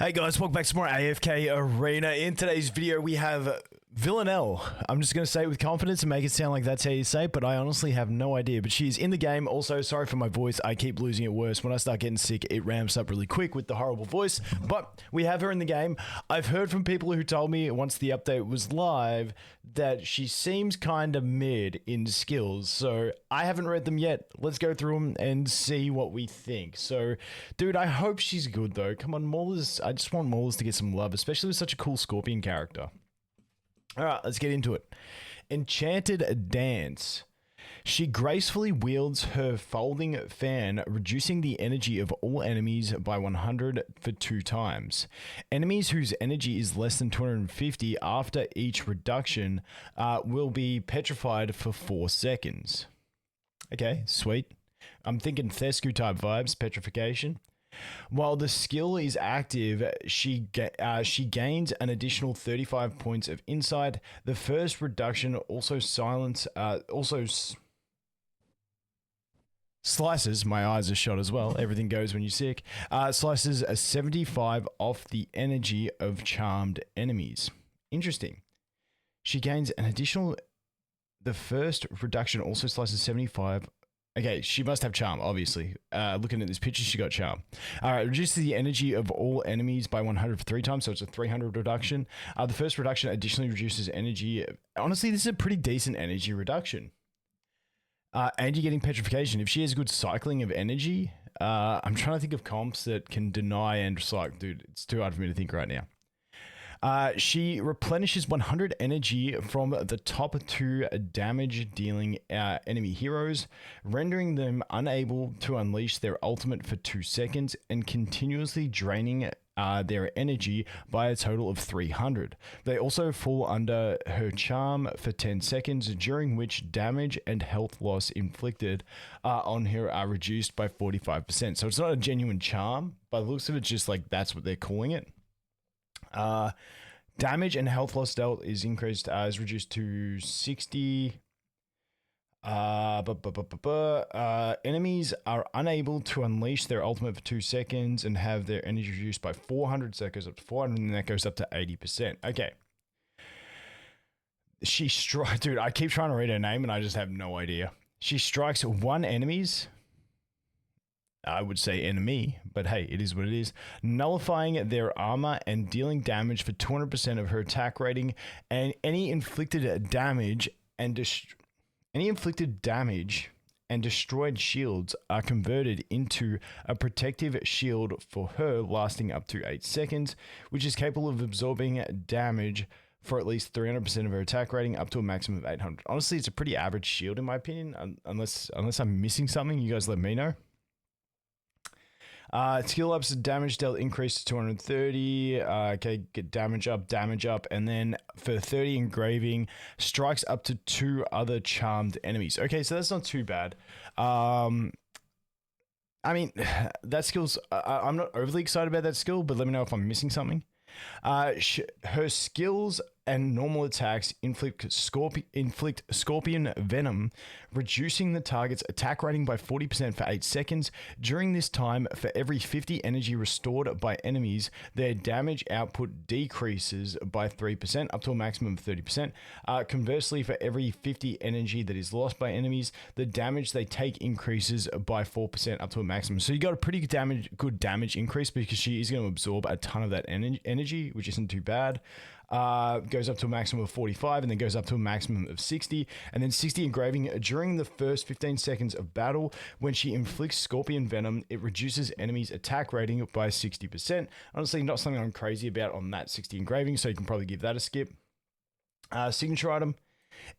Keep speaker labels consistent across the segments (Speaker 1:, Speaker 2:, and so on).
Speaker 1: Hey guys, welcome back to more AFK Arena. In today's video, we have Villanelle. I'm just going to say it with confidence and make it sound like that's how you say it, but I honestly have no idea. But she's in the game. Also, sorry for my voice. I keep losing it worse. When I start getting sick, it ramps up really quick with the horrible voice. But we have her in the game. I've heard from people who told me once the update was live that she seems kind of mid in skills. So I haven't read them yet. Let's go through them and see what we think. So, dude, I hope she's good though. Come on, Maulers. I just want Maulers to get some love, especially with such a cool Scorpion character. All right, let's get into it. Enchanted Dance. She gracefully wields her folding fan, reducing the energy of all enemies by 100 for 2 times. Enemies whose energy is less than 250 after each reduction will be petrified for 4 seconds. Okay, sweet. I'm thinking Thescu type vibes, petrification. While the skill is active, she gains an additional 35 points of insight. The first reduction also slices, my eyes are shot as well, everything goes when you're sick, slices a 75 off the energy of charmed enemies. Interesting. She gains an additional, the first reduction also slices 75. Okay, she must have charm, obviously. Looking at this picture, she got charm. All right, reduces the energy of all enemies by 100 for 3 times, so it's a 300 reduction. The first reduction additionally reduces energy. Honestly, this is a pretty decent energy reduction. And you're getting petrification. If she has good cycling of energy, I'm trying to think of comps that can deny and cycle. Dude, it's too hard for me to think right now. She replenishes 100 energy from the top 2 damage dealing enemy heroes, rendering them unable to unleash their ultimate for 2 seconds and continuously draining their energy by a total of 300. They also fall under her charm for 10 seconds, during which damage and health loss inflicted on her are reduced by 45%. So it's not a genuine charm, by the looks of it, just like that's what they're calling it. Damage and health loss dealt is increased, is reduced to 60. Enemies are unable to unleash their ultimate for 2 seconds and have their energy reduced by 400, so it goes up to 400, and that goes up to 80%. Okay. Dude, I keep trying to read her name and I just have no idea. She strikes 1 enemies. I would say enemy, but hey, it is what it is. Nullifying their armor and dealing damage for 200% of her attack rating, and any inflicted damage and destroyed shields are converted into a protective shield for her, lasting up to 8 seconds, which is capable of absorbing damage for at least 300% of her attack rating, up to a maximum of 800. Honestly, it's a pretty average shield in my opinion, unless I'm missing something. You guys let me know. Skill ups, damage dealt increased to 230. Okay, get damage up, and then for 30 engraving, strikes up to 2 other charmed enemies. Okay, so that's not too bad. I mean, that skill's, I'm not overly excited about that skill, but let me know if I'm missing something. Her skills and normal attacks inflict scorpion venom, reducing the target's attack rating by 40% for 8 seconds. During this time, for every 50 energy restored by enemies, their damage output decreases by 3%, up to a maximum of 30%. Conversely, for every 50 energy that is lost by enemies, the damage they take increases by 4%, up to a maximum. So you got a pretty good damage increase, because she is going to absorb a ton of that energy, which isn't too bad. Goes up to a maximum of 45, and then goes up to a maximum of 60, and then 60 engraving during the first 15 seconds of battle. When she inflicts scorpion venom, it reduces enemies' attack rating by 60%. Honestly, not something I'm crazy about on that 60 engraving, so you can probably give that a skip. Signature item.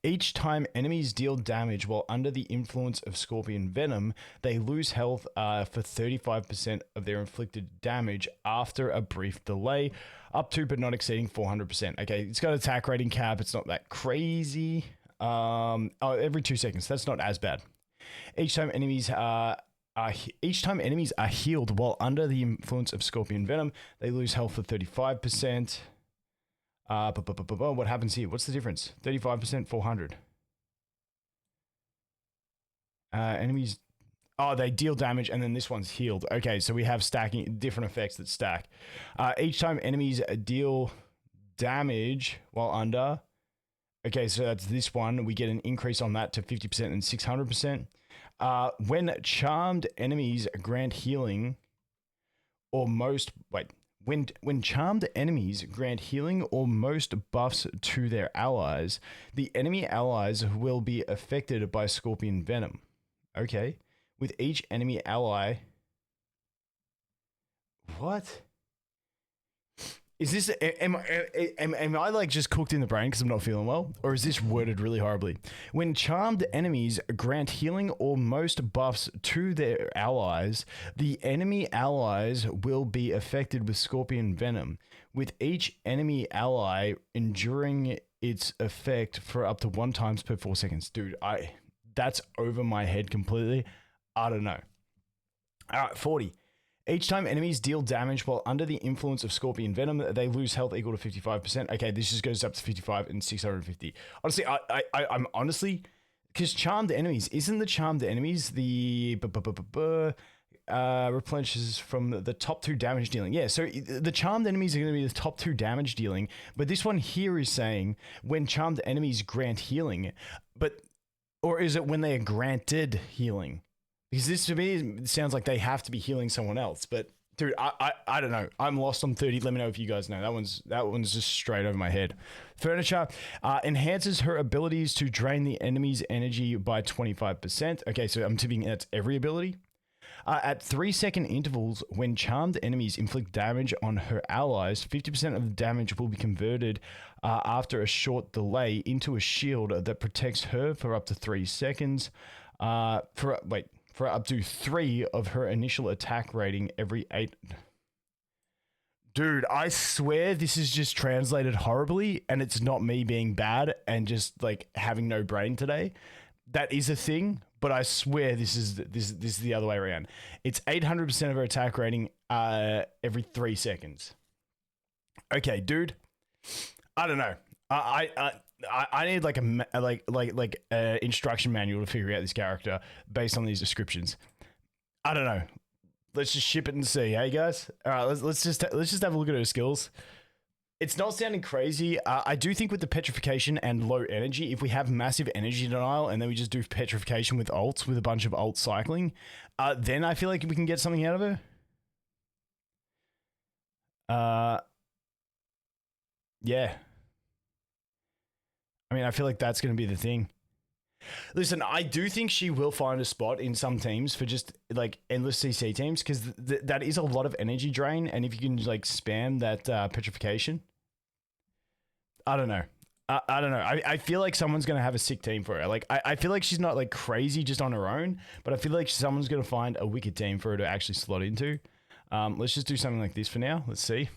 Speaker 1: Each time enemies deal damage while under the influence of scorpion venom, they lose health for 35% of their inflicted damage after a brief delay, up to but not exceeding 400%. Okay, it's got an attack rating cap. It's not that crazy. Every 2 seconds. That's not as bad. Each time enemies are healed while under the influence of scorpion venom, they lose health for 35%. What happens here? What's the difference? 35%, 400. Enemies Oh, they deal damage, and then this one's healed. Okay, so we have stacking different effects that stack. Each time enemies deal damage while under. Okay, so that's this one. We get an increase on that to 50% and 600%. When charmed enemies grant healing, or most when charmed enemies grant healing or most buffs to their allies, the enemy allies will be affected by scorpion venom. Okay. With each enemy ally. What? Is this, am I like just cooked in the brain because I'm not feeling well? Or is this worded really horribly? When charmed enemies grant healing or most buffs to their allies, the enemy allies will be affected with scorpion venom, with each enemy ally enduring its effect for up to 1 times per 4 seconds. Dude, that's over my head completely. I don't know. All right, 40. Each time enemies deal damage while under the influence of scorpion venom, they lose health equal to 55%. Okay, this just goes up to 55 and 650. Honestly, I'm honestly, because charmed enemies, isn't the charmed enemies the replenishes from the top 2 damage dealing? Yeah, so the charmed enemies are going to be the top 2 damage dealing, but this one here is saying when charmed enemies grant healing, or is it when they are granted healing? Because this to me sounds like they have to be healing someone else. But dude, I don't know. I'm lost on 30. Let me know if you guys know. That one's just straight over my head. Furniture enhances her abilities to drain the enemy's energy by 25%. Okay, so I'm tipping that's every ability. At 3-second intervals, when charmed enemies inflict damage on her allies, 50% of the damage will be converted after a short delay into a shield that protects her for up to 3 seconds. For up to 3 of her initial attack rating every 8. Dude, I swear this is just translated horribly, and it's not me being bad and just like having no brain today. That is a thing, but I swear this is the other way around. It's 800% of her attack rating every 3 seconds. Okay, dude. I don't know. I need like a instruction manual to figure out this character based on these descriptions. I don't know. Let's just ship it and see, hey guys. All right, let's just have a look at her skills. It's not sounding crazy. I do think with the petrification and low energy, if we have massive energy denial and then we just do petrification with ults with a bunch of ult cycling, then I feel like we can get something out of her. Yeah. I mean, I feel like that's going to be the thing. Listen, I do think she will find a spot in some teams for just like endless CC teams because that is a lot of energy drain. And if you can like spam that petrification, I don't know. I don't know. I feel like someone's going to have a sick team for her. Like, I feel like she's not like crazy just on her own, but I feel like someone's going to find a wicked team for her to actually slot into. Let's just do something like this for now. Let's see.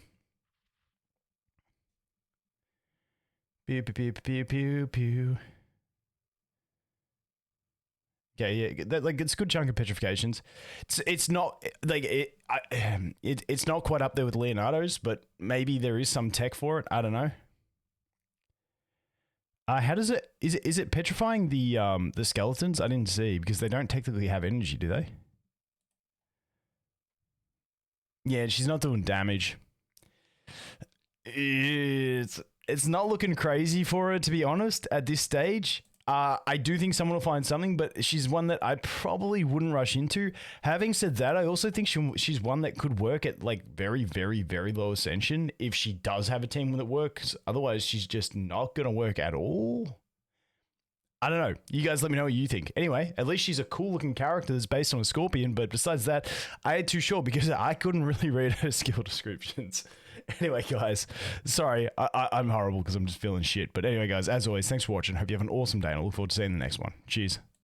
Speaker 1: Pew, pew, pew, pew, pew, pew. Okay, yeah, that, like it's a good chunk of petrifications. It's not like it's not quite up there with Leonardo's, but maybe there is some tech for it. I don't know. How does it is it petrifying the skeletons? I didn't see because they don't technically have energy, do they? Yeah, she's not doing damage. It's not looking crazy for her, to be honest, at this stage. I do think someone will find something, but she's one that I probably wouldn't rush into. Having said that, I also think she's one that could work at like very, very, very low ascension if she does have a team that works. Otherwise, she's just not going to work at all. I don't know. You guys let me know what you think. Anyway, at least she's a cool looking character that's based on a scorpion, but besides that, I ain't too sure because I couldn't really read her skill descriptions. Anyway, guys, sorry, I'm horrible because I'm just feeling shit. But anyway, guys, as always, thanks for watching. Hope you have an awesome day, and I look forward to seeing you in the next one. Cheers.